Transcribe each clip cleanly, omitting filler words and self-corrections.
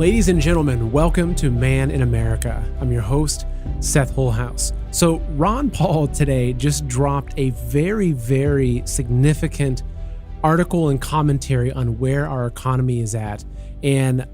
Ladies and gentlemen, welcome to Man in America. I'm your host, Seth Holhouse. So Ron Paul today just dropped a very, very significant article and commentary on where our economy is at. And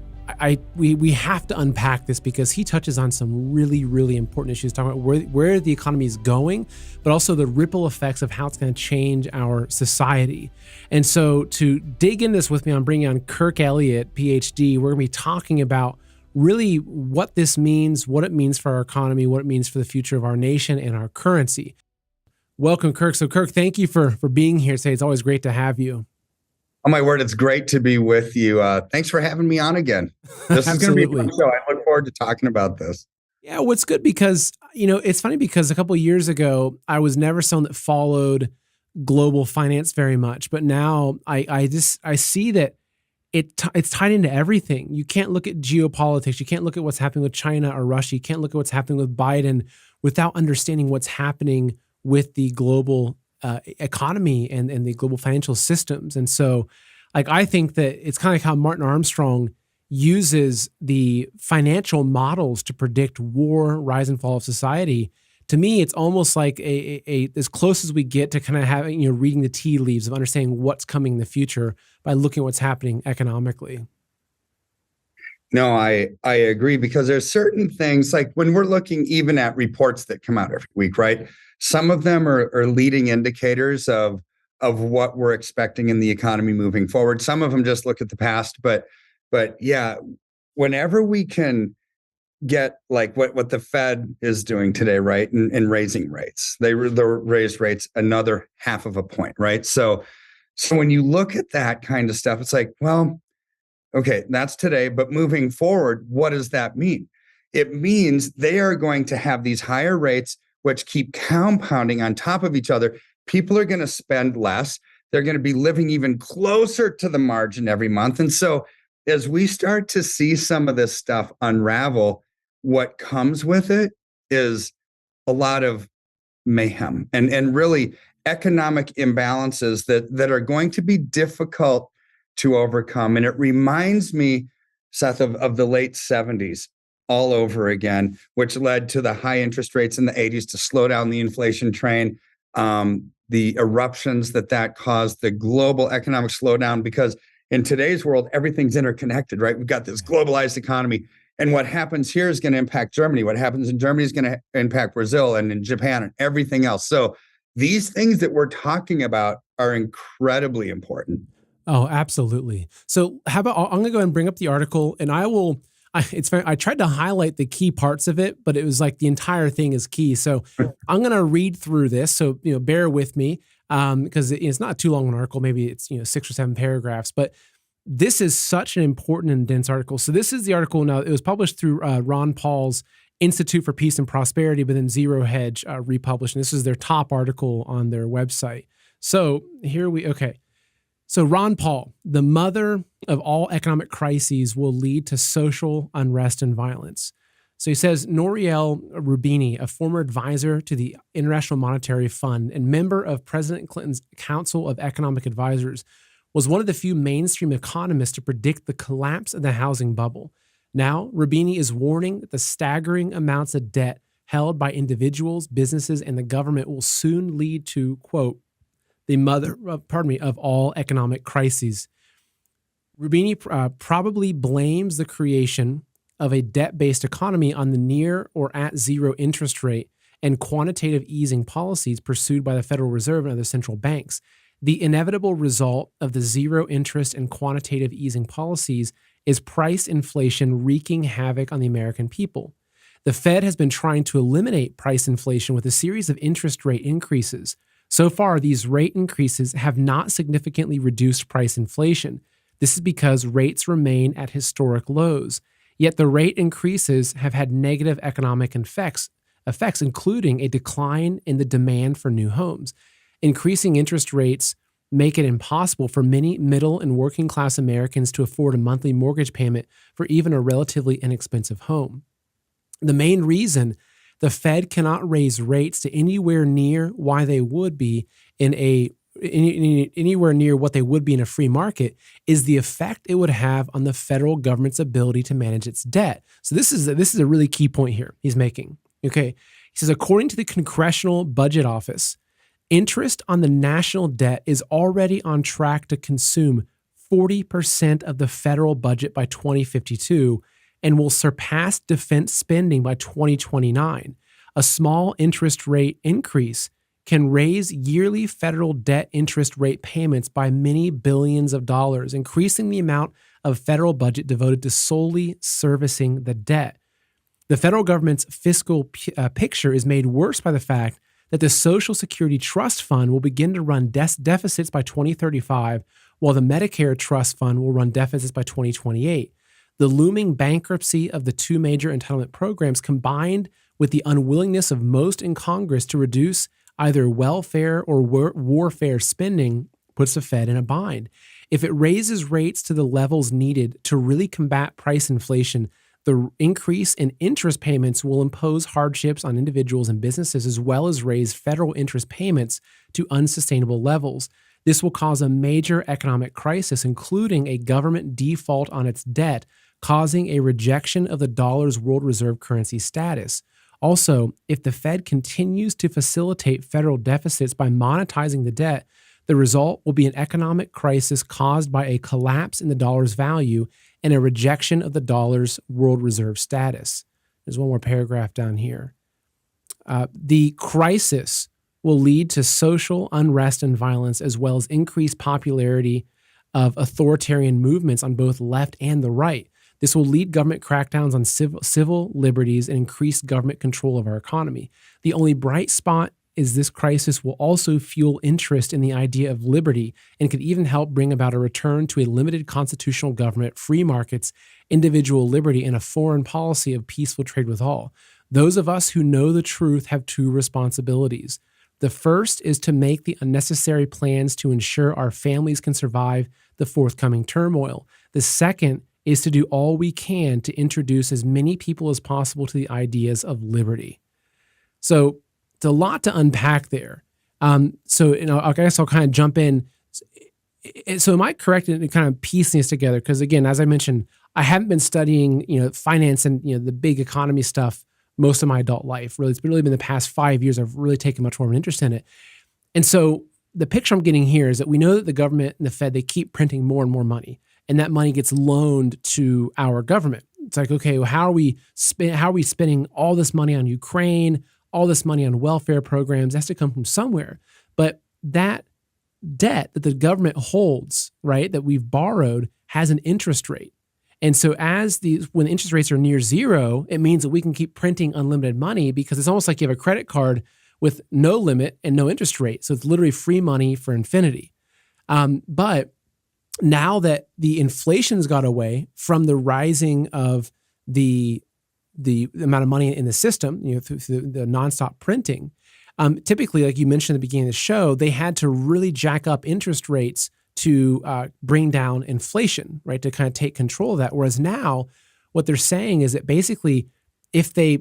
we have to unpack this because he touches on some really, really important issues, talking about where the economy is going, but also the ripple effects of how it's going to change our society. And so to dig in this with me, I'm bringing on Kirk Elliott, PhD. We're going to be talking about really what this means, what it means for our economy, what it means for the future of our nation and our currency. Welcome, Kirk. So Kirk, thank you for being here today. It's always great to have you. Oh, my word, it's great to be with you. Thanks for having me on again. This is going to be a fun show. I look forward to talking about this. Yeah, what's good because, it's funny because a couple of years ago, I was never someone that followed global finance very much. But now I see that it's tied into everything. You can't look at geopolitics. You can't look at what's happening with China or Russia. You can't look at what's happening with Biden without understanding what's happening with the global economy and the global financial systems. And so I think that it's kind of like how Martin Armstrong uses the financial models to predict war, rise and fall of society. To me, it's almost like a as close as we get to kind of having, reading the tea leaves of understanding what's coming in the future by looking at what's happening economically. No, I agree, because there's certain things like when we're looking even at reports that come out every week, right? Some of them are leading indicators of what we're expecting in the economy moving forward. Some of them just look at the past, but yeah, whenever we can get like what the Fed is doing today, right? And raising rates, they raised rates another 0.5 point, right? So when you look at that kind of stuff, it's like, well, okay, that's today, but moving forward, what does that mean? It means they are going to have these higher rates, which keep compounding on top of each other. People are going to spend less. They're going to be living even closer to the margin every month. And so as we start to see some of this stuff unravel, what comes with it is a lot of mayhem and really economic imbalances that are going to be difficult to overcome. And it reminds me, Seth, of the late 70s. All over again, which led to the high interest rates in the 80s to slow down the inflation train, the eruptions that caused, the global economic slowdown, because in today's world, everything's interconnected, right? We've got this globalized economy, and what happens here is going to impact Germany. What happens in Germany is going to impact Brazil and in Japan and everything else. So these things that we're talking about are incredibly important. Oh, absolutely. So how about, I'm going to go ahead and bring up the article, and I tried to highlight the key parts of it, but it was like the entire thing is key. So I'm going to read through this. So, bear with me because it's not too long an article. Maybe it's, 6 or 7 paragraphs, but this is such an important and dense article. So this is the article. Now, it was published through Ron Paul's Institute for Peace and Prosperity, but then Zero Hedge republished. And this is their top article on their website. So okay. So Ron Paul, the mother of all economic crises, will lead to social unrest and violence. So he says, Nouriel Roubini, a former advisor to the International Monetary Fund and member of President Clinton's Council of Economic Advisors, was one of the few mainstream economists to predict the collapse of the housing bubble. Now, Roubini is warning that the staggering amounts of debt held by individuals, businesses, and the government will soon lead to, quote, the mother of all economic crises. Roubini probably blames the creation of a debt-based economy on the near or at zero interest rate and quantitative easing policies pursued by the Federal Reserve and other central banks. The inevitable result of the zero interest and quantitative easing policies is price inflation wreaking havoc on the American people. The Fed has been trying to eliminate price inflation with a series of interest rate increases. So far, these rate increases have not significantly reduced price inflation. This is because rates remain at historic lows. Yet the rate increases have had negative economic effects, including a decline in the demand for new homes. Increasing interest rates make it impossible for many middle and working class Americans to afford a monthly mortgage payment for even a relatively inexpensive home. The main reason the Fed cannot raise rates to anywhere near why they would be in a anywhere near what they would be in a free market is the effect it would have on the federal government's ability to manage its debt. So this is a really key point here he's making. Okay. He says, according to the Congressional Budget Office, interest on the national debt is already on track to consume 40% of the federal budget by 2052 and will surpass defense spending by 2029. A small interest rate increase can raise yearly federal debt interest rate payments by many billions of dollars, increasing the amount of federal budget devoted to solely servicing the debt. The federal government's fiscal picture is made worse by the fact that the Social Security Trust Fund will begin to run deficits by 2035, while the Medicare Trust Fund will run deficits by 2028. The looming bankruptcy of the two major entitlement programs, combined with the unwillingness of most in Congress to reduce either welfare or warfare spending, puts the Fed in a bind. If it raises rates to the levels needed to really combat price inflation, the increase in interest payments will impose hardships on individuals and businesses, as well as raise federal interest payments to unsustainable levels. This will cause a major economic crisis, including a government default on its debt, causing a rejection of the dollar's world reserve currency status. Also, if the Fed continues to facilitate federal deficits by monetizing the debt, the result will be an economic crisis caused by a collapse in the dollar's value and a rejection of the dollar's world reserve status. There's one more paragraph down here. The crisis will lead to social unrest and violence, as well as increased popularity of authoritarian movements on both left and the right. This will lead government crackdowns on civil liberties and increase government control of our economy. The only bright spot is this crisis will also fuel interest in the idea of liberty and could even help bring about a return to a limited constitutional government, free markets, individual liberty, and a foreign policy of peaceful trade with all. Those of us who know the truth have two responsibilities. The first is to make the unnecessary plans to ensure our families can survive the forthcoming turmoil. The second is to do all we can to introduce as many people as possible to the ideas of liberty. So it's a lot to unpack there. I guess I'll kind of jump in. So am I correct in kind of piecing this together? Because again, as I mentioned, I haven't been studying, finance and, the big economy stuff most of my adult life. Really, it's really been the past 5 years I've really taken much more of an interest in it. And so the picture I'm getting here is that we know that the government and the Fed, they keep printing more and more money, and that money gets loaned to our government. It's like, okay, well, how are we spending all this money on Ukraine, all this money on welfare programs? It has to come from somewhere. But that debt that the government holds, right, that we've borrowed, has an interest rate. And so when interest rates are near zero, it means that we can keep printing unlimited money, because it's almost like you have a credit card with no limit and no interest rate. So it's literally free money for infinity. But now that the inflation's got away from the rising of the amount of money in the system, through the nonstop printing, typically, like you mentioned at the beginning of the show, they had to really jack up interest rates to bring down inflation, right? To kind of take control of that. Whereas now, what they're saying is that basically, if they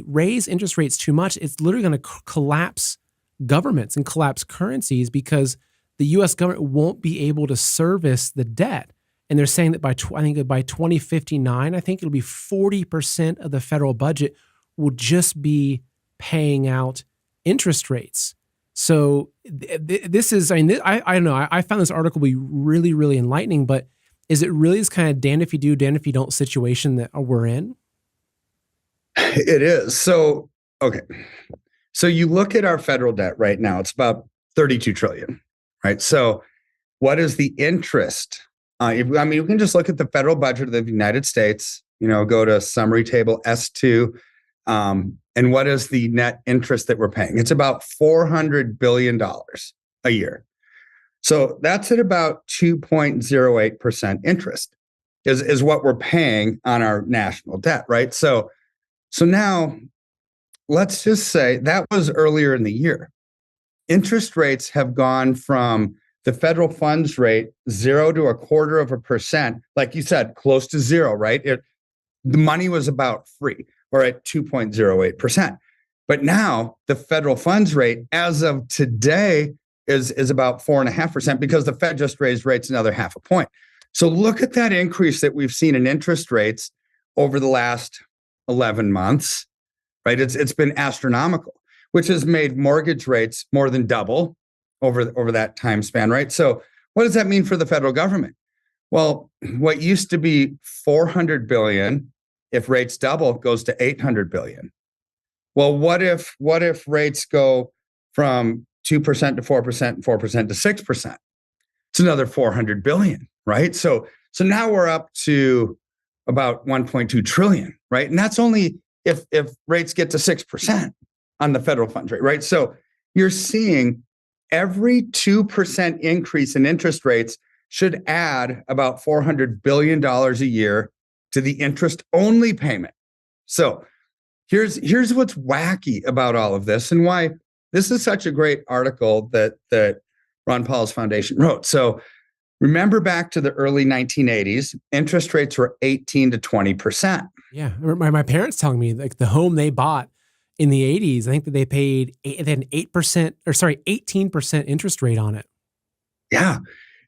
raise interest rates too much, it's literally going to collapse governments and collapse currencies, because the U.S. government won't be able to service the debt. And they're saying that by 2059, I think it'll be 40% of the federal budget will just be paying out interest rates. So this is, I don't know, I found this article to be really, really enlightening, but is it really this kind of damned if you do, damned if you don't situation that we're in? It is. So, okay. So you look at our federal debt right now, it's about 32 trillion, right? So what is the interest? You can just look at the federal budget of the United States, go to summary table S2, and what is the net interest that we're paying? It's about $400 billion a year. So that's at about 2.08% interest is what we're paying on our national debt, right? So now let's just say that was earlier in the year. Interest rates have gone from the federal funds rate 0 to 0.25%, like you said, close to zero, right? The money was about free, or at 2.08%. But now the federal funds rate, as of today, is about 4.5% because the Fed just raised rates another 0.5 point. So look at that increase that we've seen in interest rates over the last 11 months, right? It's been astronomical, which has made mortgage rates more than double over that time span, right? So what does that mean for the federal government? Well, what used to be 400 billion, if rates double, goes to 800 billion. Well, what if rates go from 2% to 4% and 4% to 6%? It's another 400 billion, right? So now we're up to about 1.2 trillion, right? And that's only if rates get to 6% on the federal funds rate, right? So you're seeing every 2% increase in interest rates should add about $400 billion a year to the interest only payment. So here's what's wacky about all of this and why this is such a great article that Ron Paul's foundation wrote. So remember back to the early 1980s, interest rates were 18 to 20%. Yeah. My parents telling me like the home they bought in the 80s, I think that they paid an 18% interest rate on it. Yeah.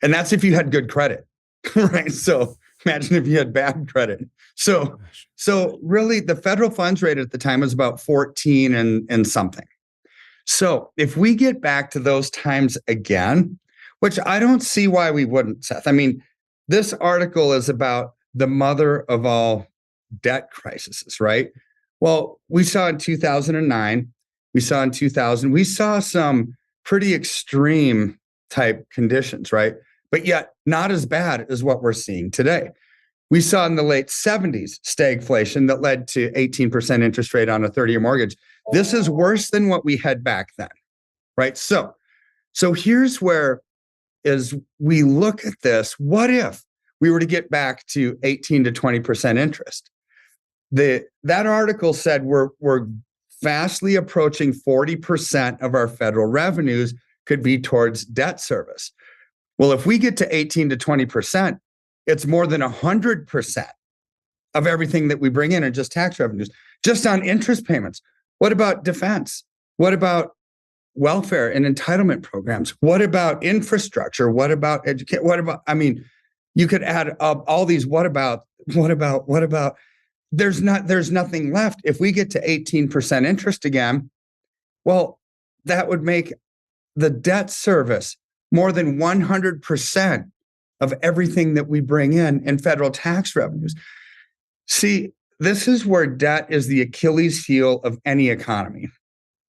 And that's if you had good credit, right? So imagine if you had bad credit. So really the federal funds rate at the time was about 14 and something. So if we get back to those times again, which I don't see why we wouldn't, Seth. I mean, this article is about the mother of all debt crises, right? Well, we saw in 2009, we saw in 2000, we saw some pretty extreme type conditions, right? But yet not as bad as what we're seeing today. We saw in the late 70s stagflation that led to 18% interest rate on a 30-year mortgage. This is worse than what we had back then, right? So here's where, as we look at this, what if we were to get back to 18 to 20% interest? That article said we're fastly approaching 40% of our federal revenues could be towards debt service. Well, if we get to 18 to 20%, it's more than 100% of everything that we bring in just tax revenues, just on interest payments. What about defense? What about welfare and entitlement programs? What about infrastructure? What about education? I mean, you could add up all these what about? There's nothing left. If we get to 18% interest again, well, that would make the debt service more than 100% of everything that we bring in federal tax revenues. See, this is where debt is the Achilles heel of any economy.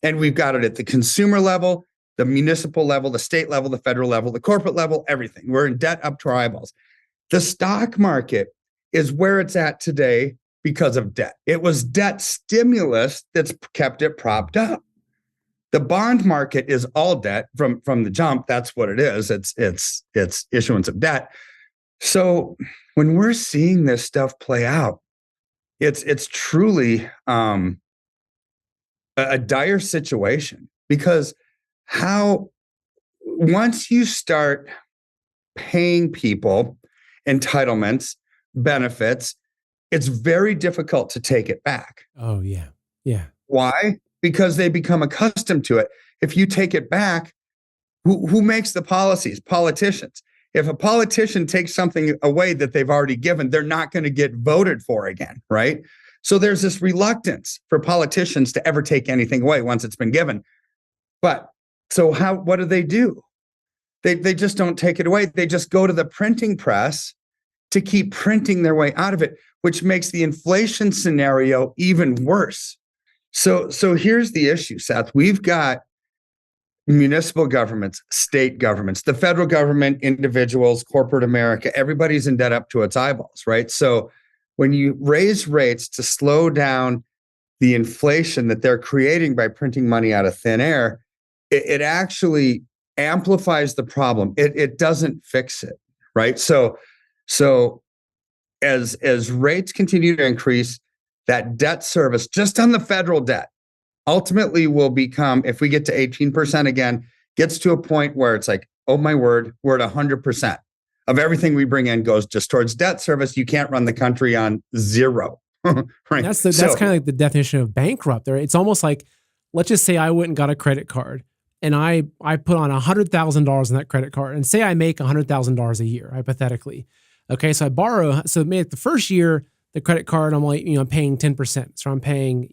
And we've got it at the consumer level, the municipal level, the state level, the federal level, the corporate level, everything. We're in debt up to our eyeballs. The stock market is where it's at today because of debt. It was debt stimulus that's kept it propped up. The bond market is all debt from the jump. That's what it is. It's issuance of debt. So when we're seeing this stuff play out, it's truly a dire situation, because once you start paying people entitlements, benefits, it's very difficult to take it back. Oh, yeah. Yeah. Why? Because they become accustomed to it. If you take it back, who makes the policies? Politicians. If a politician takes something away that they've already given, they're not going to get voted for again, right? So there's this reluctance for politicians to ever take anything away once it's been given. But so what do? They just don't take it away. They just go to the printing press to keep printing their way out of it, which makes the inflation scenario even worse. So here's the issue, Seth. We've got municipal governments, state governments, the federal government, individuals, corporate America, everybody's in debt up to its eyeballs, right? So when you raise rates to slow down the inflation that they're creating by printing money out of thin air, it actually amplifies the problem. It doesn't fix it, right? So as rates continue to increase, that debt service just on the federal debt ultimately will become, if we get to 18% again, gets to a point where it's like, oh my word, we're at 100% of everything we bring in goes just towards debt service. You can't run the country on zero. Right. That's kind of like the definition of bankrupt. It's almost like, let's just say I went and got a credit card and I put on $100,000 on that credit card, and say I make $100,000 a year, hypothetically. Okay, so I borrow. So maybe the first year, the credit card, I'm like, I'm paying 10%. So I'm paying,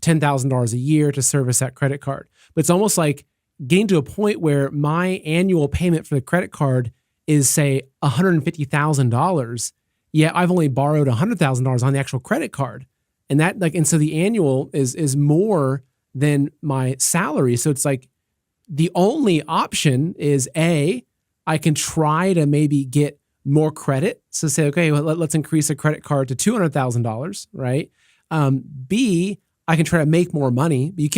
$10,000 a year to service that credit card. But it's almost like getting to a point where my annual payment for the credit card is, say, $150,000. Yet I've only borrowed $100,000 on the actual credit card, and so the annual is more than my salary. So it's like the only option is A, I can try to maybe get more credit. So say, okay, well, let's increase a credit card to $200,000, right? B, I can try to make more money, but you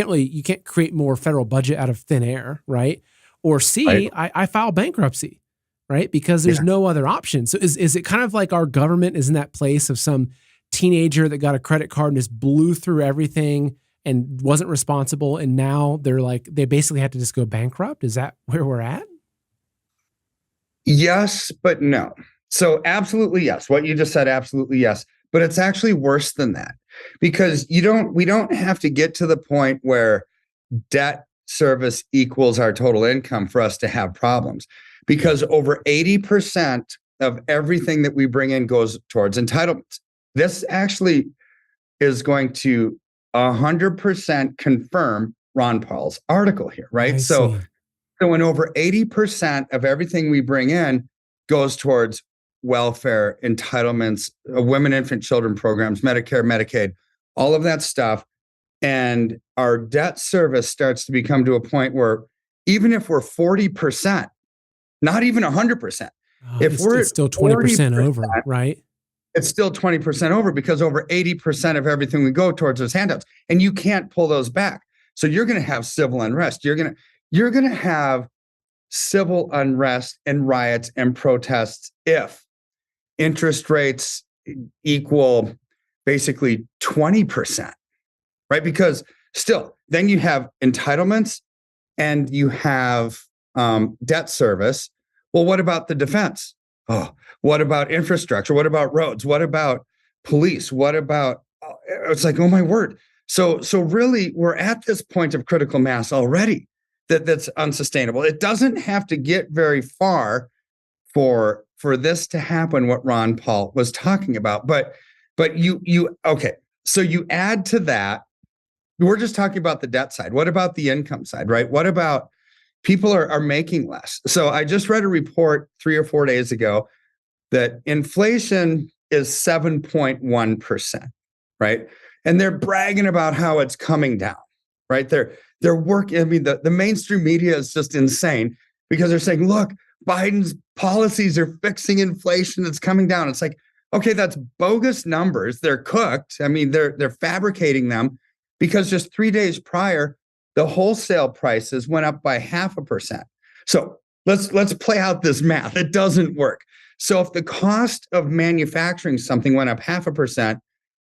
can't create more federal budget out of thin air, right? Or C, Right. I file bankruptcy, right? Because there's Yeah. no other option. So is it kind of like our government is in that place of some teenager that got a credit card and just blew through everything and wasn't responsible, and now they basically had to just go bankrupt? Is that where we're at? Yes, but no. So absolutely yes. What you just said, absolutely yes. But it's actually worse than that, because we don't have to get to the point where debt service equals our total income for us to have problems, because over 80% of everything that we bring in goes towards entitlements. This actually is going to 100% confirm Ron Paul's article here, right? I So see. when over 80% of everything we bring in goes towards welfare, entitlements, women, infant, children programs, Medicare, Medicaid, all of that stuff, and our debt service starts to become to a point where even if we're 40%, not even 100%, if we're It's at still 20% 40%, over, right? it's still 20% over, because over 80% of everything we go towards those handouts, and you can't pull those back. So you're going to have civil unrest. You're going to have civil unrest and riots and protests if interest rates equal basically 20%, right? Because still, then you have entitlements and you have debt service. Well, what about the defense? Oh, what about infrastructure? What about roads? What about police? What about, it's like, oh my word. So really, we're at this point of critical mass already that's unsustainable. It doesn't have to get very far for this to happen, what Ron Paul was talking about. But you okay. So you add to that, we're just talking about the debt side. What about the income side, right? What about people are making less? So I just read a report 3 or 4 days ago that inflation is 7.1%, right? And they're bragging about how it's coming down, right? They're working. I mean, the mainstream media is just insane, because they're saying, look, Biden's policies are fixing inflation. It's coming down. It's like, okay, that's bogus numbers. They're cooked. I mean, they're fabricating them, because just 3 days prior, the wholesale prices went up by 0.5%. So let's play out this math. It doesn't work. So if the cost of manufacturing something went up 0.5%,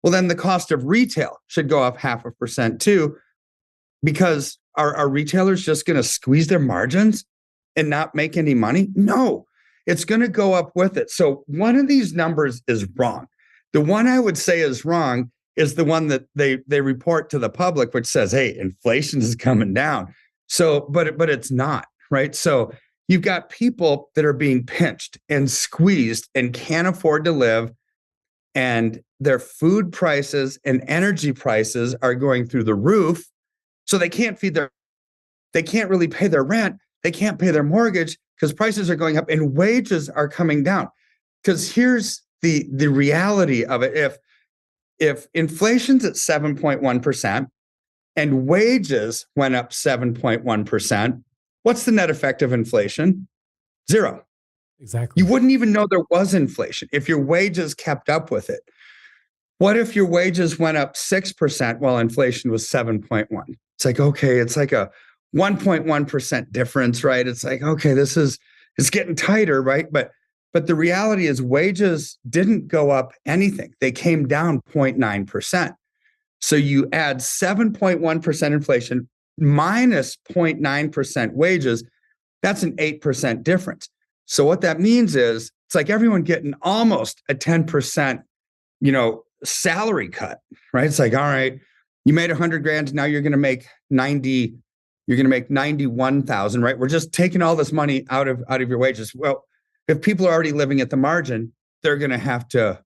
well, then the cost of retail should go up 0.5% too, because are retailers just going to squeeze their margins and not make any money? No, it's going to go up with it. So one of these numbers is wrong. The one I would say is wrong is the one that they report to the public, which says, hey, inflation is coming down. So, but it's not, right? So you've got people that are being pinched and squeezed and can't afford to live, and their food prices and energy prices are going through the roof. So they can't really pay their rent. They can't pay their mortgage because prices are going up and wages are coming down. Because here's the reality of it. If inflation's at 7.1% and wages went up 7.1%, what's the net effect of inflation? Zero. Exactly. You wouldn't even know there was inflation if your wages kept up with it. What if your wages went up 6% while inflation was 7.1? It's like, okay, it's like a 1.1% difference, right? It's like, okay, it's getting tighter, right? But the reality is wages didn't go up anything. They came down 0.9%. So you add 7.1% inflation minus 0.9% wages, that's an 8% difference. So what that means is it's like everyone getting almost a 10%, salary cut, right? It's like, all right, you made 100 grand, now you're going to make 90, you're going to make 91,000, right? We're just taking all this money out of your wages. Well, if people are already living at the margin, they're going to have to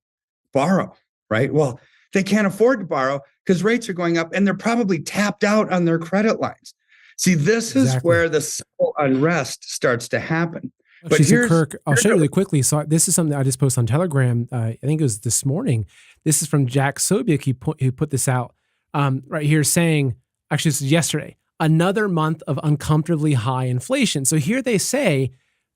borrow, right? Well, they can't afford to borrow because rates are going up and they're probably tapped out on their credit lines. See, this is where the civil unrest starts to happen. Actually, but so Kirk, I'll show you really quickly. So this is something I just posted on Telegram. I think it was this morning. This is from Jack Sobiek. He put this out right here saying, actually, this is yesterday, another month of uncomfortably high inflation. So here they say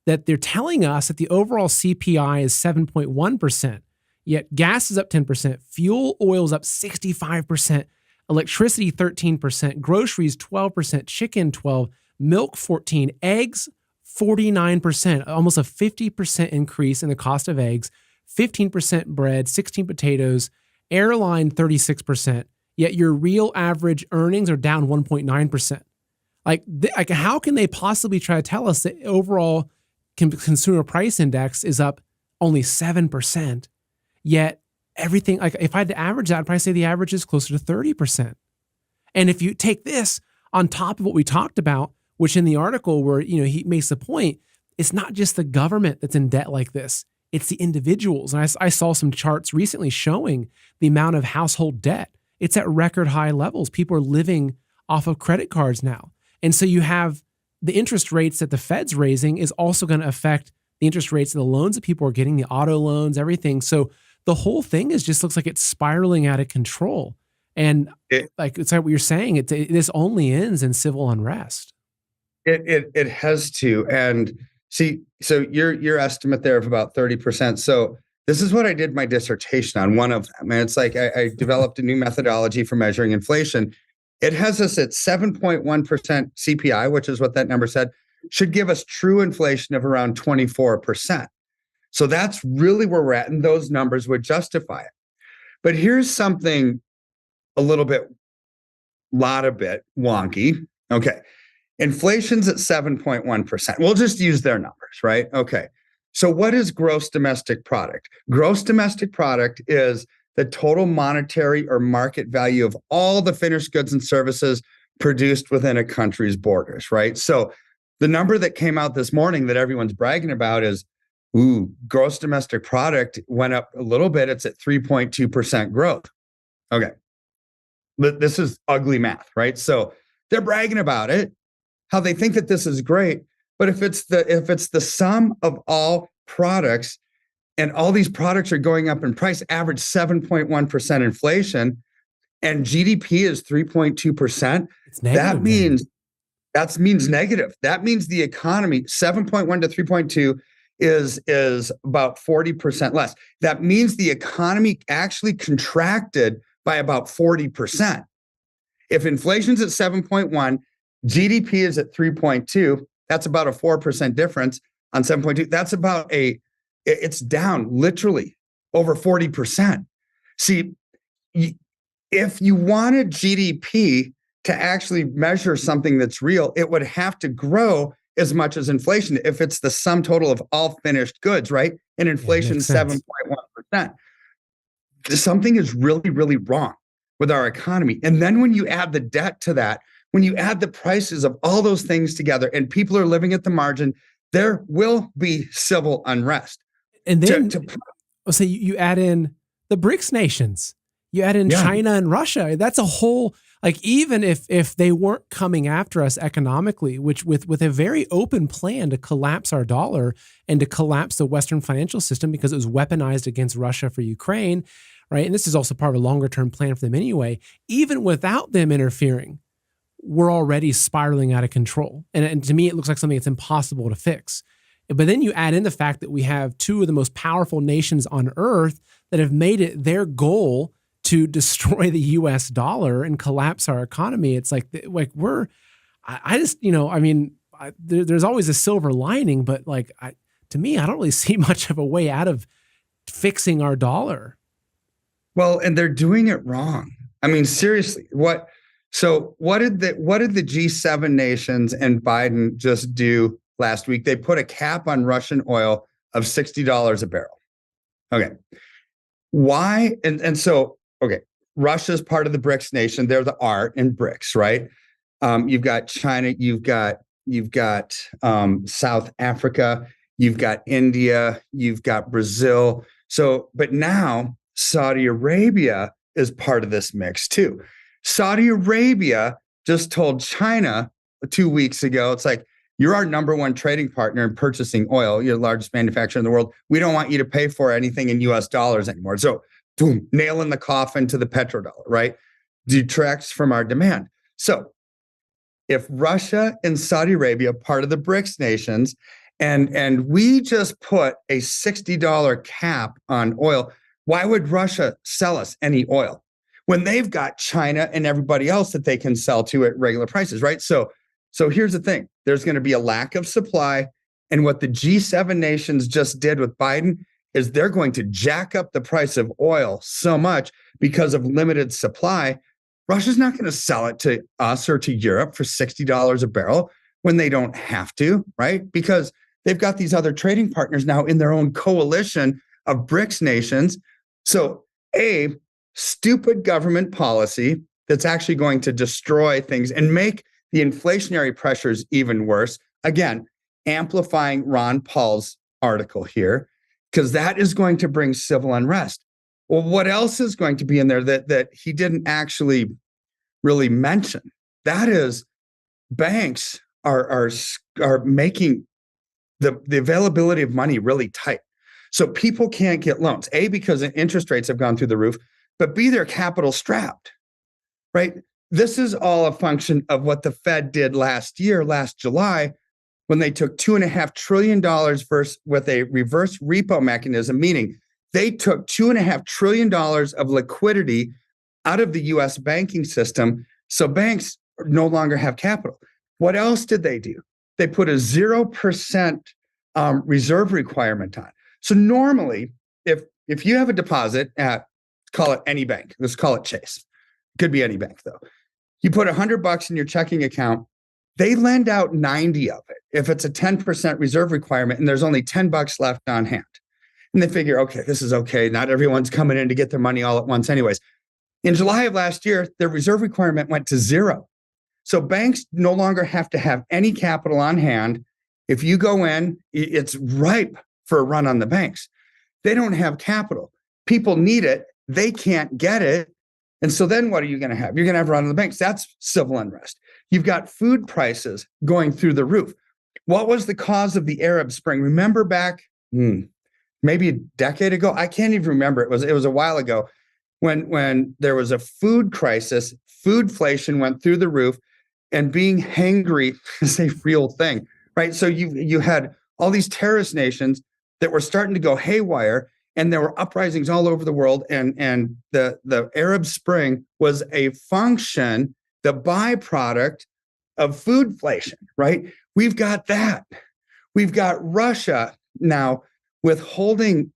that they're telling us that the overall CPI is 7.1%, yet gas is up 10%, fuel oil is up 65%, electricity 13%, groceries 12%, chicken 12%, milk 14%, eggs 49%, almost a 50% increase in the cost of eggs, 15% bread, 16 potatoes, airline 36%, yet your real average earnings are down 1.9%. Like how can they possibly try to tell us that overall consumer price index is up only 7%, yet everything, like if I had to average that, I'd probably say the average is closer to 30%. And if you take this on top of what we talked about, which in the article where, he makes the point, it's not just the government that's in debt like this, it's the individuals. And I saw some charts recently showing the amount of household debt. It's at record high levels. People are living off of credit cards now. And so you have the interest rates that the Fed's raising is also going to affect the interest rates of the loans that people are getting, the auto loans, everything. So the whole thing just looks like it's spiraling out of control. And it's like what you're saying, this only ends in civil unrest. It has to. And see, so your estimate there of about 30%. So this is what I did my dissertation on, one of them. And it's like I developed a new methodology for measuring inflation. It has us at 7.1% CPI, which is what that number said, should give us true inflation of around 24%. So that's really where we're at, and those numbers would justify it. But here's something a bit wonky. Okay. Inflation's at 7.1%. We'll just use their numbers, right? Okay. So what is gross domestic product? Gross domestic product is the total monetary or market value of all the finished goods and services produced within a country's borders, right? So the number that came out this morning that everyone's bragging about is, gross domestic product went up a little bit. It's at 3.2% growth. Okay. But this is ugly math, right? So they're bragging about it, how they think that this is great. But if it's the sum of all products, and all these products are going up in price, average 7.1% inflation, and GDP is 3.2%, that means negative. That means the economy, 7.1 to 3.2 is about 40% less. That means the economy actually contracted by about 40%. If inflation's at 7.1, GDP is at 3.2, that's about a 4% difference on 7.2. That's about it's down literally over 40%. See, if you wanted GDP to actually measure something that's real, it would have to grow as much as inflation if it's the sum total of all finished goods, right? And inflation 7.1%. Something is really, really wrong with our economy. And then when you add the debt to that, when you add the prices of all those things together and people are living at the margin, there will be civil unrest. And then so you add in the BRICS nations, you add in China and Russia. That's a whole, like, even if they weren't coming after us economically, which with a very open plan to collapse our dollar and to collapse the Western financial system because it was weaponized against Russia for Ukraine, right? And this is also part of a longer term plan for them anyway. Even without them interfering, we're already spiraling out of control. And to me, it looks like something that's impossible to fix. But then you add in the fact that we have two of the most powerful nations on earth that have made it their goal to destroy the US dollar and collapse our economy. It's like there's always a silver lining, but to me, I don't really see much of a way out of fixing our dollar. Well, and they're doing it wrong. I mean, seriously, what did the G7 nations and Biden just do last week? They put a cap on Russian oil of $60 a barrel. Okay. Why? And so, okay, Russia's part of the BRICS nation. They're the R in BRICS, right? You've got China. You've got South Africa. You've got India. You've got Brazil. So, but now Saudi Arabia is part of this mix too. Saudi Arabia just told China 2 weeks ago, it's like, you're our number one trading partner in purchasing oil. You're the largest manufacturer in the world. We don't want you to pay for anything in US dollars anymore. So, boom, nail in the coffin to the petrodollar, right? Detracts from our demand. So, if Russia and Saudi Arabia, part of the BRICS nations, and we just put a $60 cap on oil, why would Russia sell us any oil when they've got China and everybody else that they can sell to at regular prices, right? So here's the thing. There's going to be a lack of supply. And what the G7 nations just did with Biden is they're going to jack up the price of oil so much because of limited supply. Russia's not going to sell it to us or to Europe for $60 a barrel when they don't have to, right? Because they've got these other trading partners now in their own coalition of BRICS nations. So a stupid government policy that's actually going to destroy things and make the inflationary pressures even worse. Again, amplifying Ron Paul's article here, because that is going to bring civil unrest. Well, what else is going to be in there that he didn't actually really mention? That is, banks are making the availability of money really tight. So people can't get loans, A, because interest rates have gone through the roof, but B, they're capital strapped, right? This is all a function of what the Fed did last July, when they took $2.5 trillion with a reverse repo mechanism, meaning they took $2.5 trillion of liquidity out of the US banking system. So banks no longer have capital. What else did they do? They put a 0% reserve requirement on. So normally, if you have a deposit at, call it any bank, let's call it Chase. Could be any bank though. You put $100 in your checking account, they lend out 90 of it if it's a 10% reserve requirement and there's only $10 left on hand. And they figure, okay, this is okay. Not everyone's coming in to get their money all at once anyways. In July of last year, their reserve requirement went to 0. So banks no longer have to have any capital on hand. If you go in, it's ripe for a run on the banks. They don't have capital. People need it. They can't get it. And so then what are you going to have? You're going to have a run on the banks. That's civil unrest. You've got food prices going through the roof. What was the cause of the Arab Spring? Remember back maybe a decade ago? I can't even remember. It was a while ago when there was a food crisis. Foodflation went through the roof, and being hangry is a real thing, right? So you had all these terrorist nations that were starting to go haywire, and there were uprisings all over the world. And the Arab Spring was a function, the byproduct of foodflation, right? We've got that. We've got Russia now withholding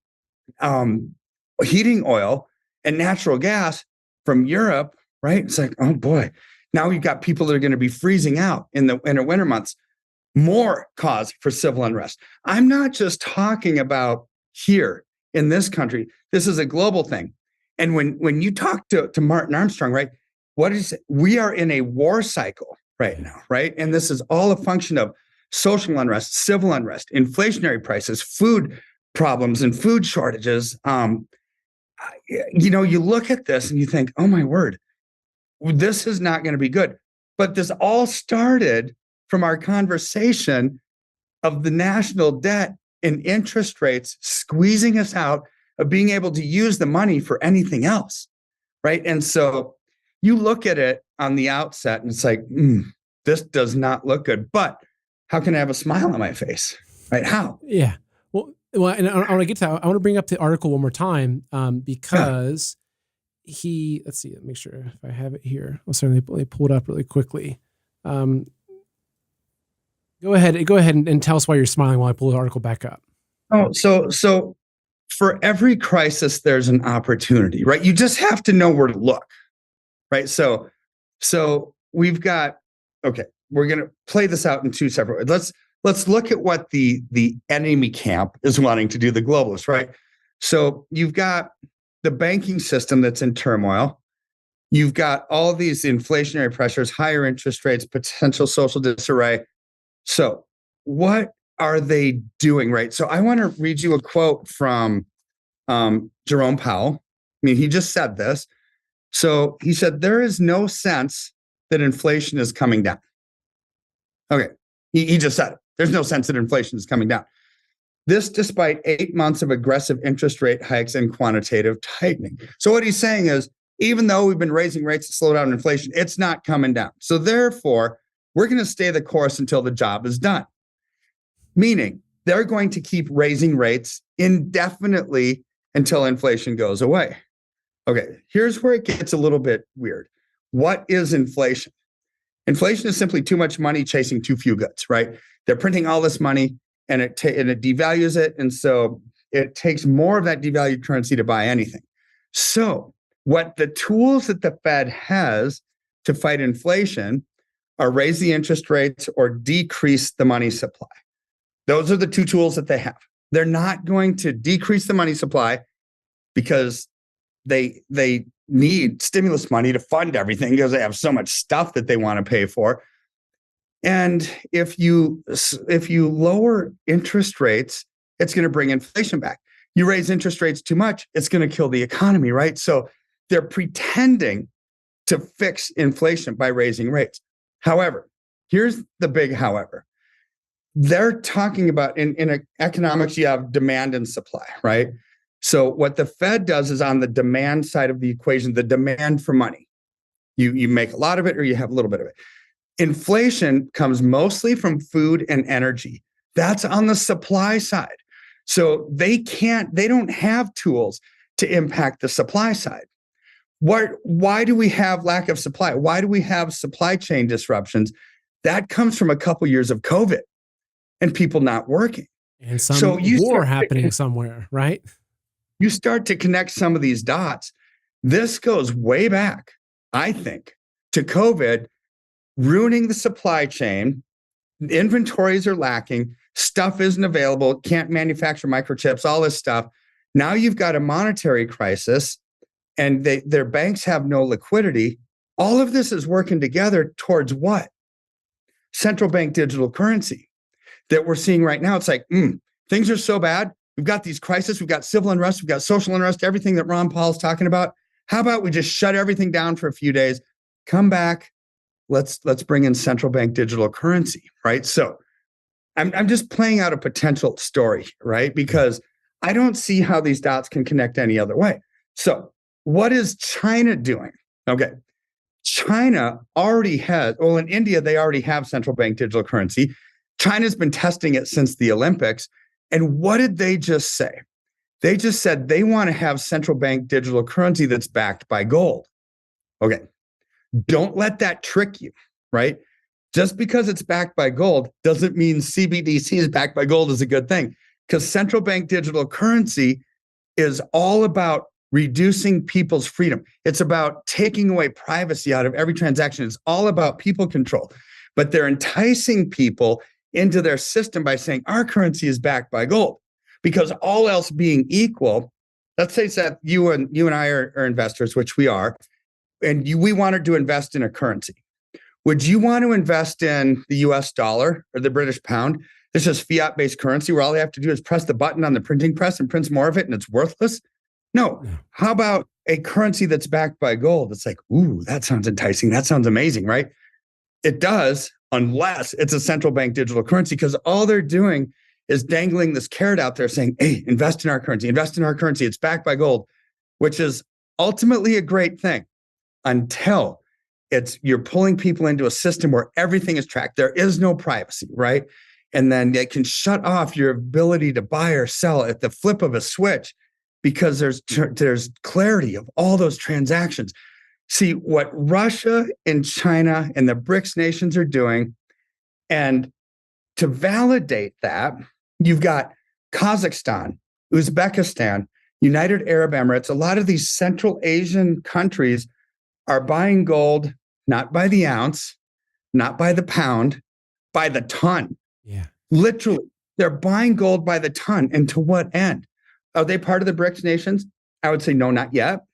heating oil and natural gas from Europe, right? It's like, oh boy, now we've got people that are going to be freezing out in the winter months. More cause for civil unrest. I'm not just talking about here in this country. This is a global thing. And when you talk to Martin Armstrong, right, what is it? We are in a war cycle right now, right? And this is all a function of social unrest, civil unrest, inflationary prices, food problems and food shortages. You look at this and you think, oh my word, this is not going to be good. But this all started from our conversation of the national debt and interest rates squeezing us out of being able to use the money for anything else, right? And so you look at it on the outset and it's like, this does not look good. But how can I have a smile on my face, right? How? Yeah. Well, and I want to get to that. I want to bring up the article one more time because let's see, make sure if I have it here. I'll certainly pull it up really quickly. Go ahead and tell us why you're smiling while I pull the article back up. Oh, so for every crisis, there's an opportunity, right? You just have to know where to look, right? So we've got, okay, we're going to play this out in two separate ways. Let's look at what the enemy camp is wanting to do, the globalists, right? So you've got the banking system that's in turmoil. You've got all these inflationary pressures, higher interest rates, potential social disarray. So what are they doing, right? So I want to read you a quote from Jerome Powell. I mean, he just said this. So he said, there is no sense that inflation is coming down. Okay. He just said it. There's no sense that inflation is coming down. This despite 8 months of aggressive interest rate hikes and quantitative tightening. So what he's saying is, even though we've been raising rates to slow down inflation, it's not coming down. So therefore, we're going to stay the course until the job is done. Meaning they're going to keep raising rates indefinitely until inflation goes away. Okay, here's where it gets a little bit weird. What is inflation? Inflation is simply too much money chasing too few goods, right? They're printing all this money and it devalues it. And so it takes more of that devalued currency to buy anything. So what the tools that the Fed has to fight inflation are raise the interest rates or decrease the money supply. Those are the two tools that they have. They're not going to decrease the money supply because they need stimulus money to fund everything because they have so much stuff that they want to pay for. And if you lower interest rates, it's going to bring inflation back. You raise interest rates too much, it's going to kill the economy, right? So they're pretending to fix inflation by raising rates. However, here's the big however. They're talking about in economics, you have demand and supply, right? So what the Fed does is on the demand side of the equation, the demand for money. You make a lot of it or you have a little bit of it. Inflation comes mostly from food and energy. That's on the supply side. So they don't have tools to impact the supply side. Why do we have lack of supply? Why do we have supply chain disruptions? That comes from a couple years of COVID and people not working. And some war happening somewhere, right? You start to connect some of these dots. This goes way back, I think, to COVID, ruining the supply chain. Inventories are lacking. Stuff isn't available. Can't manufacture microchips, all this stuff. Now you've got a monetary crisis and their banks have no liquidity. All of this is working together towards what? Central bank digital currency that we're seeing right now. It's like, things are so bad. We've got these crises. We've got civil unrest. We've got social unrest, everything that Ron Paul's talking about. How about we just shut everything down for a few days, come back, let's bring in central bank digital currency, right? So I'm just playing out a potential story, right? Because I don't see how these dots can connect any other way. So what is China doing? Okay. China already has, well, in India, they already have central bank digital currency. China's been testing it since the Olympics. And what did they just say? They just said they want to have central bank digital currency that's backed by gold. Okay. Don't let that trick you, right? Just because it's backed by gold doesn't mean CBDC is backed by gold is a good thing, because central bank digital currency is all about reducing people's freedom. It's about taking away privacy out of every transaction. It's all about people control. But they're enticing people into their system by saying our currency is backed by gold, because all else being equal, let's say that you and I are investors, which we are, and we wanted to invest in a currency. Would you want to invest in the US dollar or the British pound? This is fiat-based currency where all you have to do is press the button on the printing press and prints more of it and it's worthless? No. How about a currency that's backed by gold? It's like, ooh, that sounds enticing. That sounds amazing, right? It does, unless it's a central bank digital currency, because all they're doing is dangling this carrot out there saying, hey, invest in our currency, invest in our currency. It's backed by gold, which is ultimately a great thing until you're pulling people into a system where everything is tracked. There is no privacy, right? And then it can shut off your ability to buy or sell at the flip of a switch because there's clarity of all those transactions. See what Russia and China and the BRICS nations are doing. And to validate that, you've got Kazakhstan, Uzbekistan, United Arab Emirates. A lot of these Central Asian countries are buying gold, not by the ounce, not by the pound, by the ton. Yeah. Literally, they're buying gold by the ton. And to what end? Are they part of the BRICS nations? I would say no, not yet.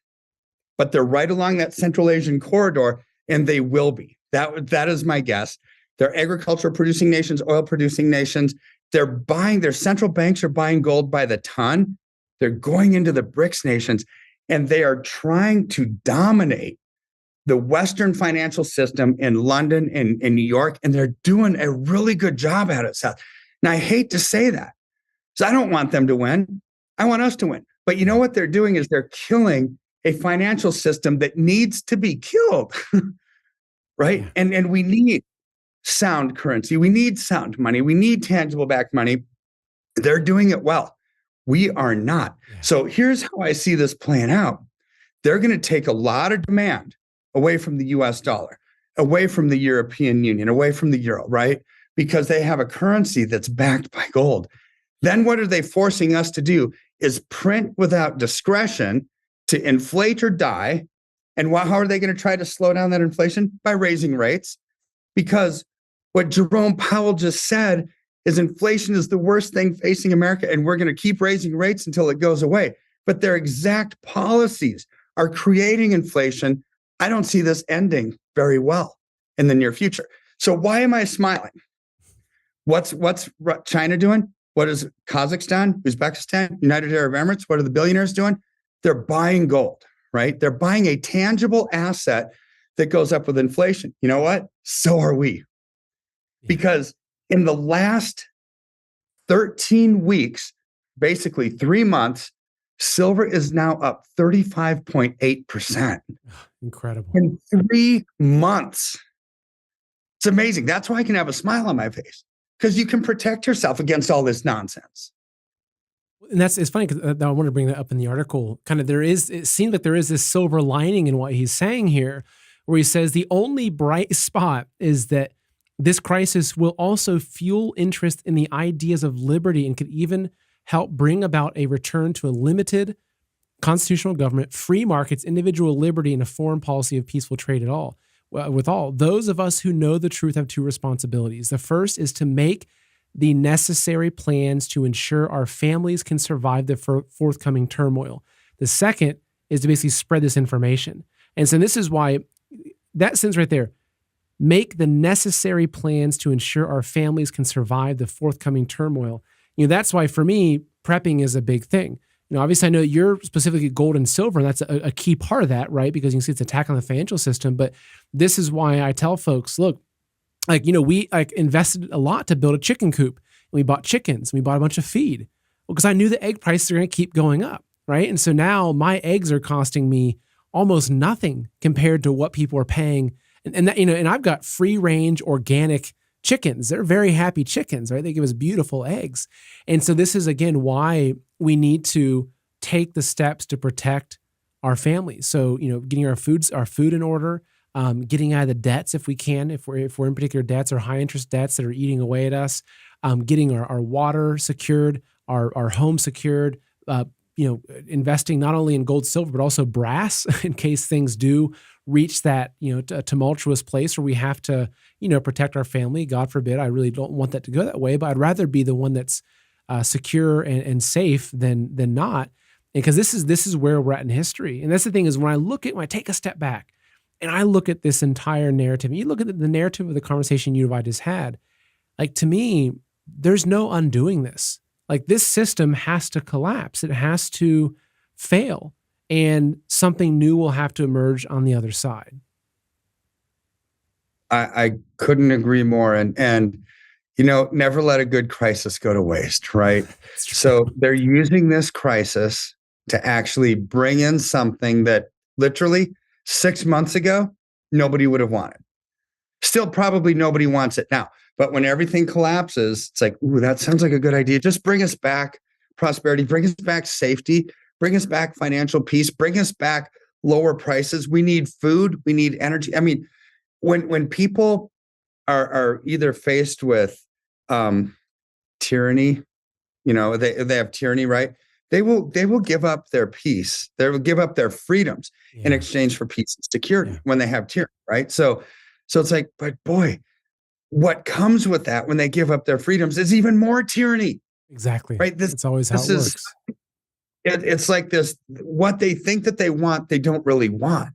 but they're right along that Central Asian corridor, and they will be. That is my guess. They're agriculture producing nations, oil producing nations. Their central banks are buying gold by the ton. They're going into the BRICS nations, and they are trying to dominate the Western financial system in London and in New York, and they're doing a really good job at it, Seth. And I hate to say that, because I don't want them to win. I want us to win. But you know what they're doing is they're killing a financial system that needs to be killed, right? Yeah. And we need sound currency. We need sound money. We need tangible back money. They're doing it well. We are not. Yeah. So here's how I see this playing out. They're going to take a lot of demand away from the US dollar, away from the European Union, away from the euro, right? Because they have a currency that's backed by gold. Then what are they forcing us to do is print without discretion to inflate or die. And how are they going to try to slow down that inflation? By raising rates. Because what Jerome Powell just said is inflation is the worst thing facing America, and we're going to keep raising rates until it goes away. But their exact policies are creating inflation. I don't see this ending very well in the near future. So why am I smiling? What's China doing? What is Kazakhstan, Uzbekistan, United Arab Emirates? What are the billionaires doing? They're buying gold, right? They're buying a tangible asset that goes up with inflation. You know what? So are we. Because in the last 13 weeks, basically 3 months, silver is now up 35.8%. Incredible. In 3 months. It's amazing. That's why I can have a smile on my face, because you can protect yourself against all this nonsense. And it's funny because I want to bring that up in the article. It seems like there is this silver lining in what he's saying here, where he says the only bright spot is that this crisis will also fuel interest in the ideas of liberty and could even help bring about a return to a limited constitutional government, free markets, individual liberty, and a foreign policy of peaceful trade at all. With all those of us who know the truth have two responsibilities. The first is to make the necessary plans to ensure our families can survive the forthcoming turmoil. The second is to basically spread this information. And so this is why that sentence right there, make the necessary plans to ensure our families can survive the forthcoming turmoil. That's why for me, prepping is a big thing. Obviously I know you're specifically gold and silver, and that's a key part of that, right? Because you can see it's an attack on the financial system. But this is why I tell folks, look, we invested a lot to build a chicken coop. And we bought chickens. And we bought a bunch of feed. Well, because I knew the egg prices are going to keep going up, right? And so now my eggs are costing me almost nothing compared to what people are paying. And I've got free range organic chickens. They're very happy chickens, right? They give us beautiful eggs. And so this is, again, why we need to take the steps to protect our families. So, getting our food in order, getting out of the debts if we can, if we're in particular debts or high interest debts that are eating away at us, getting our water secured, our home secured, investing not only in gold, silver, but also brass in case things do reach that, a tumultuous place where we have to, protect our family. God forbid. I really don't want that to go that way, but I'd rather be the one that's secure and safe than not. And because this is where we're at in history. And that's the thing is when I take a step back and I look at this entire narrative, and you look at the narrative of the conversation you and I just had, like, to me, there's no undoing this. Like, this system has to collapse. It has to fail, and something new will have to emerge on the other side. I couldn't agree more. And never let a good crisis go to waste, right? So they're using this crisis to actually bring in something that literally 6 months ago, nobody would have wanted. Still, probably nobody wants it now. But when everything collapses, it's like, ooh, that sounds like a good idea. Just bring us back prosperity, bring us back safety, bring us back financial peace, bring us back lower prices. We need food. We need energy. I mean, when people are either faced with tyranny, they have tyranny, right? They will give up their peace. They will give up their freedoms in exchange for peace and security when they have tyranny, right? So it's like, but boy, what comes with that when they give up their freedoms is even more tyranny. Exactly. Right. That's always how it works. it's like this, what they think that they want, they don't really want.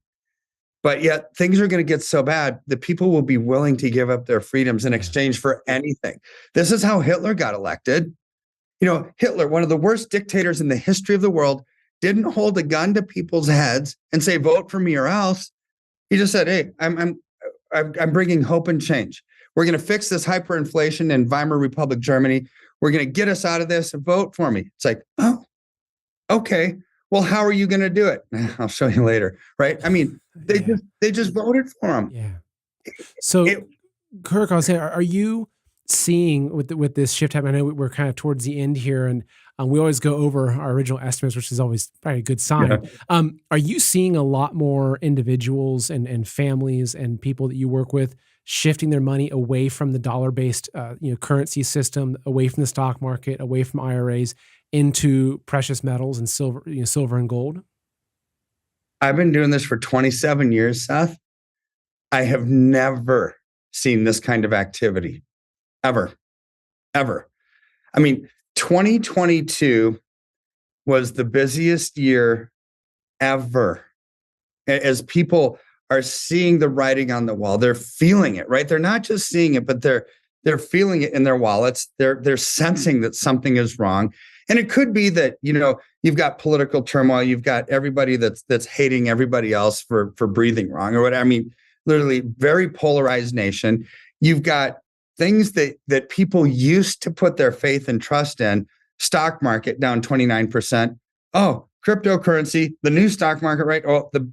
But yet things are going to get so bad that people will be willing to give up their freedoms in exchange for anything. This is how Hitler got elected. Hitler, one of the worst dictators in the history of the world, didn't hold a gun to people's heads and say, vote for me or else. He just said, hey, I'm bringing hope and change. We're going to fix this hyperinflation in Weimar Republic, Germany. We're going to get us out of this and vote for me. It's like, oh, okay. Well, how are you going to do it? I'll show you later. Right. I mean, they just voted for him. Yeah. So Kirk, I was saying, are you seeing with this shift happening? I know we're kind of towards the end here, and we always go over our original estimates, which is always probably a good sign. Yeah. Are you seeing a lot more individuals and families and people that you work with shifting their money away from the dollar-based currency system, away from the stock market, away from IRAs, into precious metals and silver and gold? I've been doing this for 27 years, Seth. I have never seen this kind of activity, ever. I mean, 2022 was the busiest year ever. As people are seeing the writing on the wall, they're feeling it, right? They're not just seeing it, but they're feeling it in their wallets. They're sensing that something is wrong. And it could be that, you've got political turmoil, you've got everybody that's hating everybody else for breathing wrong or whatever. I mean, literally very polarized nation. You've got things that people used to put their faith and trust in. Stock market down 29%. Oh, cryptocurrency, the new stock market, right? Oh, the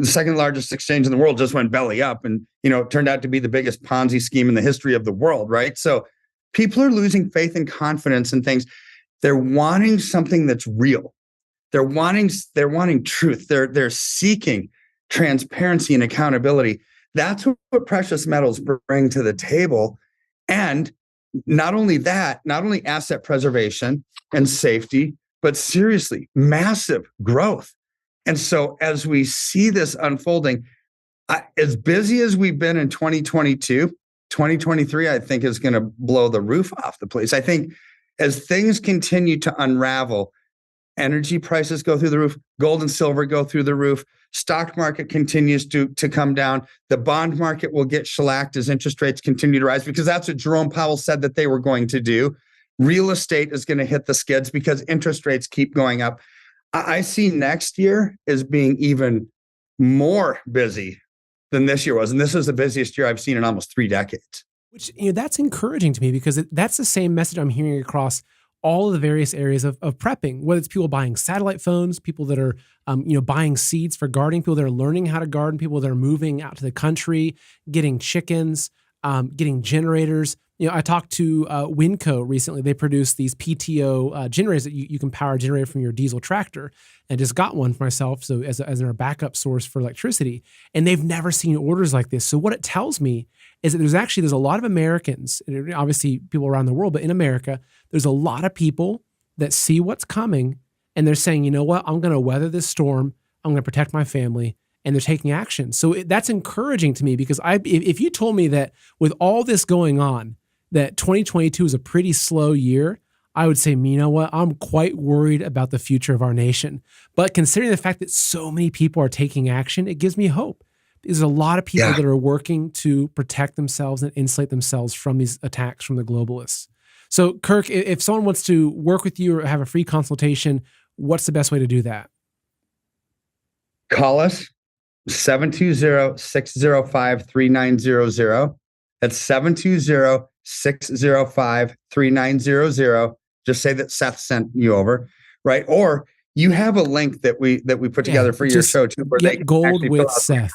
second largest exchange in the world just went belly up, and it turned out to be the biggest Ponzi scheme in the history of the world, right? So people are losing faith and confidence in things. They're wanting something that's real. They're wanting truth. They're seeking transparency and accountability. That's what precious metals bring to the table. And not only asset preservation and safety, but seriously, massive growth. And so as we see this unfolding, as busy as we've been in 2022, 2023, I think is going to blow the roof off the place. I think as things continue to unravel, energy prices go through the roof, gold and silver go through the roof, stock market continues to come down, the bond market will get shellacked as interest rates continue to rise, because that's what Jerome Powell said that they were going to do. Real estate is going to hit the skids because interest rates keep going up. I see next year as being even more busy than this year was. And this is the busiest year I've seen in almost 3 decades. Which, that's encouraging to me, because that's the same message I'm hearing across all of the various areas of prepping, whether it's people buying satellite phones, people that are, buying seeds for gardening, people that are learning how to garden, people that are moving out to the country, getting chickens, getting generators. I talked to Winco recently. They produce these PTO generators that you can power a generator from your diesel tractor, and just got one for myself, so as our backup source for electricity. And they've never seen orders like this. So what it tells me is that there's a lot of Americans, and obviously people around the world, but in America, there's a lot of people that see what's coming, and they're saying, you know what, I'm going to weather this storm. I'm going to protect my family. And they're taking action. So that's encouraging to me, because if you told me that with all this going on, that 2022 is a pretty slow year, I would say, you know what, I'm quite worried about the future of our nation. But considering the fact that so many people are taking action, it gives me hope. There's a lot of people that are working to protect themselves and insulate themselves from these attacks from the globalists. So Kirk, if someone wants to work with you or have a free consultation, what's the best way to do that? Call us, 720-605-3900. That's 720-605-3900. Just say that Seth sent you over, right? Or you have a link that we put together for your show too, where they can Gold with Seth.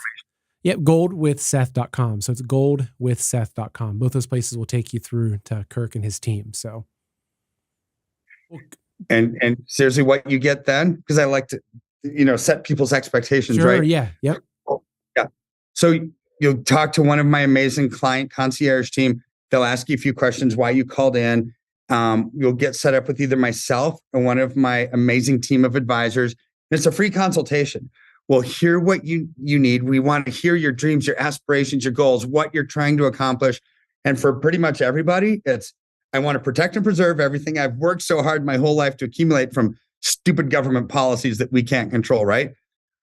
Yep, goldwithseth.com. So it's goldwithseth.com. Both those places will take you through to Kirk and his team. So, and seriously, what you get then, because I like to, set people's expectations, sure, right? Yeah. Yep. Yeah. So you'll talk to one of my amazing client concierge team. They'll ask you a few questions, why you called in. You'll get set up with either myself or one of my amazing team of advisors. And it's a free consultation. We'll hear what you need. We want to hear your dreams, your aspirations, your goals, what you're trying to accomplish. And for pretty much everybody, it's, I want to protect and preserve everything I've worked so hard my whole life to accumulate, from stupid government policies that we can't control, right?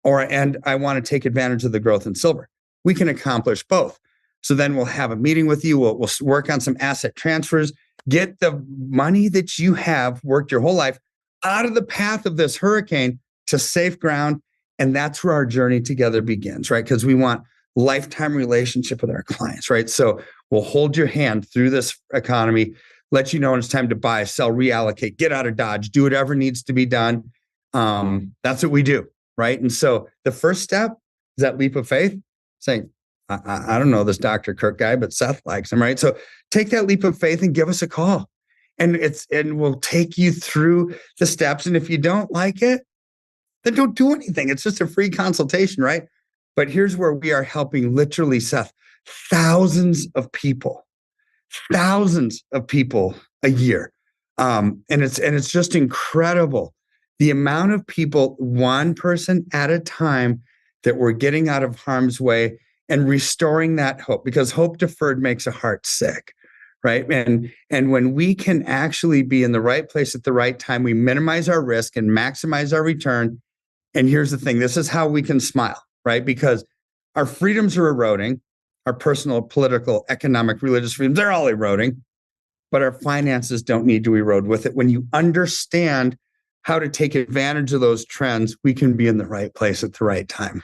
And I want to take advantage of the growth in silver. We can accomplish both. So then we'll have a meeting with you. We'll work on some asset transfers, get the money that you have worked your whole life out of the path of this hurricane to safe ground. And that's where our journey together begins, right? Because we want lifetime relationship with our clients, right? So we'll hold your hand through this economy, let you know when it's time to buy, sell, reallocate, get out of Dodge, do whatever needs to be done. That's what we do, right? And so the first step is that leap of faith, saying, I don't know this Dr. Kirk guy, but Seth likes him, right? So take that leap of faith and give us a call. And we'll take you through the steps. And if you don't like it, then don't do anything. It's just a free consultation, right? But here's where we are helping literally, Seth, thousands of people a year. And it's just incredible. The amount of people, one person at a time, that we're getting out of harm's way and restoring that hope, because hope deferred makes a heart sick, right? And when we can actually be in the right place at the right time, we minimize our risk and maximize our return. And here's the thing, this is how we can smile, right? Because our freedoms are eroding, our personal, political, economic, religious freedoms, they're all eroding, but our finances don't need to erode with it. When you understand how to take advantage of those trends, we can be in the right place at the right time.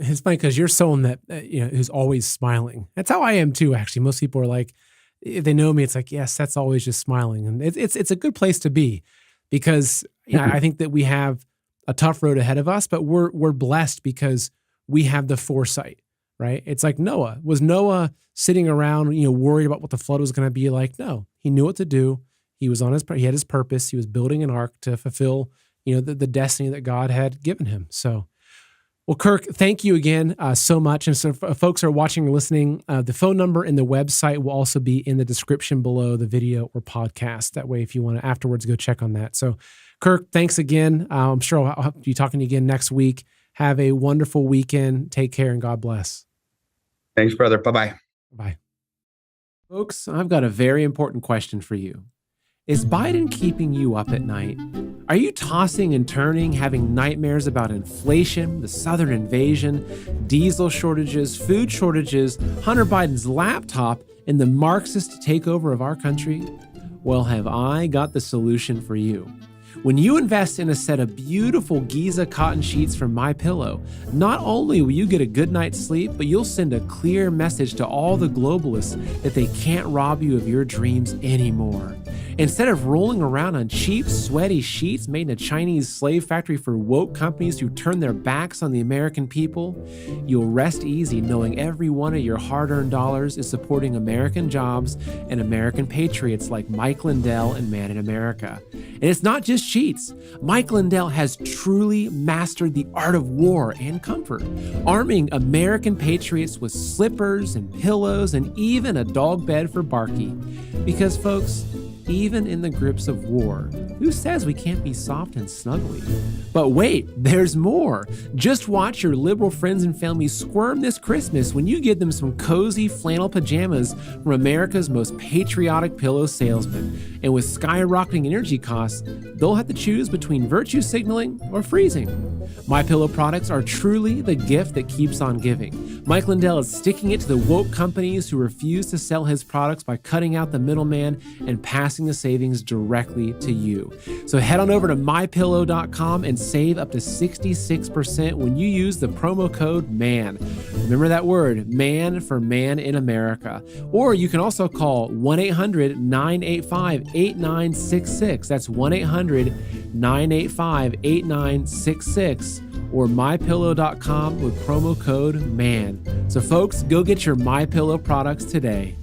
It's funny because you're someone that, who's always smiling. That's how I am too, actually. Most people are like, if they know me, it's like, yes, that's always just smiling. And it's a good place to be, because I think that we have a tough road ahead of us, but we're blessed because we have the foresight, right? It's like Noah. Was Noah sitting around, worried about what the flood was going to be like? No, he knew what to do. He had his purpose. He was building an ark to fulfill, the destiny that God had given him. So, well, Kirk, thank you again so much. And so for folks who are watching or listening, the phone number and the website will also be in the description below the video or podcast. That way, if you want to afterwards go check on that. So, Kirk, thanks again. I'm sure I'll be talking to you again next week. Have a wonderful weekend. Take care and God bless. Thanks, brother. Bye-bye. Bye. Folks, I've got a very important question for you. Is Biden keeping you up at night? Are you tossing and turning, having nightmares about inflation, the Southern invasion, diesel shortages, food shortages, Hunter Biden's laptop, and the Marxist takeover of our country? Well, have I got the solution for you. When you invest in a set of beautiful Giza cotton sheets from MyPillow, not only will you get a good night's sleep, but you'll send a clear message to all the globalists that they can't rob you of your dreams anymore. Instead of rolling around on cheap, sweaty sheets made in a Chinese slave factory for woke companies who turn their backs on the American people, you'll rest easy knowing every one of your hard-earned dollars is supporting American jobs and American patriots like Mike Lindell and Man in America. And it's not just sheets. Mike Lindell has truly mastered the art of war and comfort, arming American patriots with slippers and pillows and even a dog bed for Barky. Because, folks, even in the grips of war, who says we can't be soft and snuggly? But wait, there's more. Just watch your liberal friends and family squirm this Christmas when you give them some cozy flannel pajamas from America's most patriotic pillow salesman. And with skyrocketing energy costs, they'll have to choose between virtue signaling or freezing. MyPillow products are truly the gift that keeps on giving. Mike Lindell is sticking it to the woke companies who refuse to sell his products by cutting out the middleman and passing the savings directly to you. So head on over to MyPillow.com and save up to 66% when you use the promo code MAN. Remember that word, MAN, for Man in America. Or you can also call 1-800-985-8966. That's 1-800-985-8966. Or MyPillow.com with promo code MAN. So folks, go get your MyPillow products today.